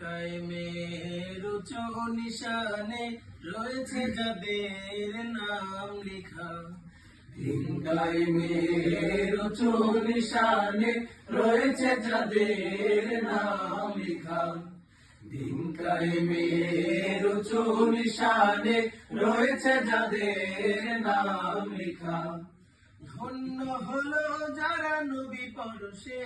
কায়েমের উঁচু নিশানে রয়েছে যাদের নাম লেখা। দিন কায়েমের উঁচু নিশানে রয়েছে যাদের নাম লেখা। দিন কায়েমের উঁচু নিশানে রয়েছে যাদের নাম লেখা। ধন্য হলো যারা নবী পরশে,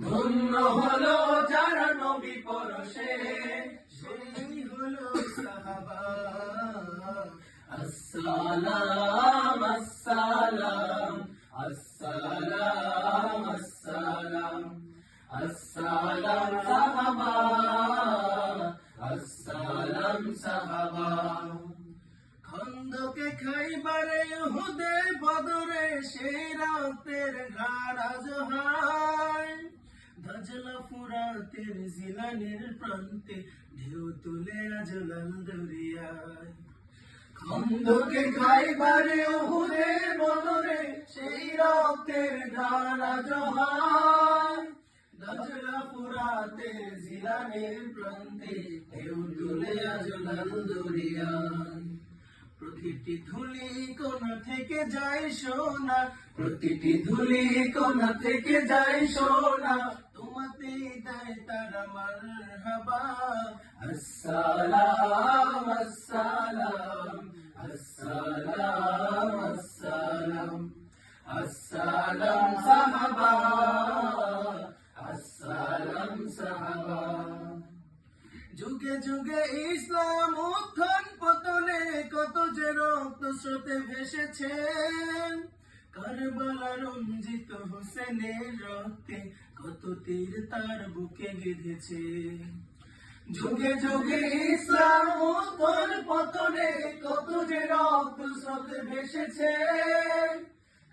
ধন্য হলো যারা নবী পরশে, সেই হলো সাহাবা। আসসালাম আসসালাম আসসালাম আসসালাম আসসালাম সাহাবা, আসসালাম সাহাবা। খন্দকে খাইবারে উহুদে বদরে সেই রাতের ঘাড় আজ হায়। দাজলা ফুরাতের জিলানের প্রান্তে ঢেউ তুলে আজ লাল দরিয়ায়। খন্দকে খাইবারে উহুদে বদরে সেই রাতের ঘাড় আজ হায়। দাজলা ফুরাতের জিলানের প্রান্তে ঢেউ তুলে আজ লাল দরিয়ায়। প্রতিটি ধুলি কোণা থেকে যায় সোনা, প্রতিটি ধুলি কোণা থেকে যায় সোনা, তোমাতে দেয় তারা মারহাবা। আসসালাম আসসালাম আসসালাম আসসালাম আসসালাম সাহাবা, আসসালাম সাহাবা। যুগে যুগে ইসলাম উত্থান পতনে কত যে রক্ত স্রোতে ভেসেছে। কারবালা রঞ্জিত হোসেনের রক্তে কত তীর তার বুকে গেঁথেছে। যুগে যুগে ইসলাম উত্থান পতনে কত যে রক্ত স্রোতে ভেসেছে।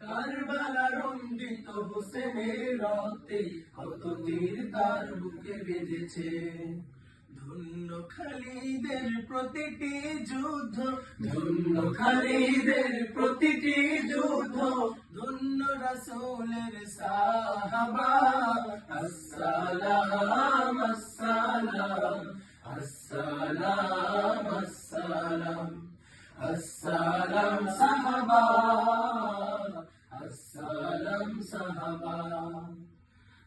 কারবালা রঞ্জিত হোসেনের রক্তে কত তীর তার বুকে বেঁধেছে। ধন্য খালিদের প্রতিটি যুদ্ধ, ধন্য খালিদের প্রতিটি যুদ্ধ, ধন্য রাসূলের সাহাবা। আসসালাম আসসালাম আসসালাম আসসালাম আসসালাম সাহাবা, আসসালাম সাহাবা।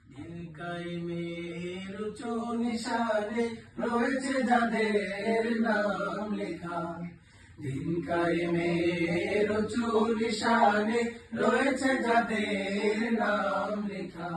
দিন কায়েমের উঁচু নিশানে রয়েছে যাদের নাম লেখা। দিন কায়েমের উঁচু নিশানে রয়েছে যাদের নাম লেখা।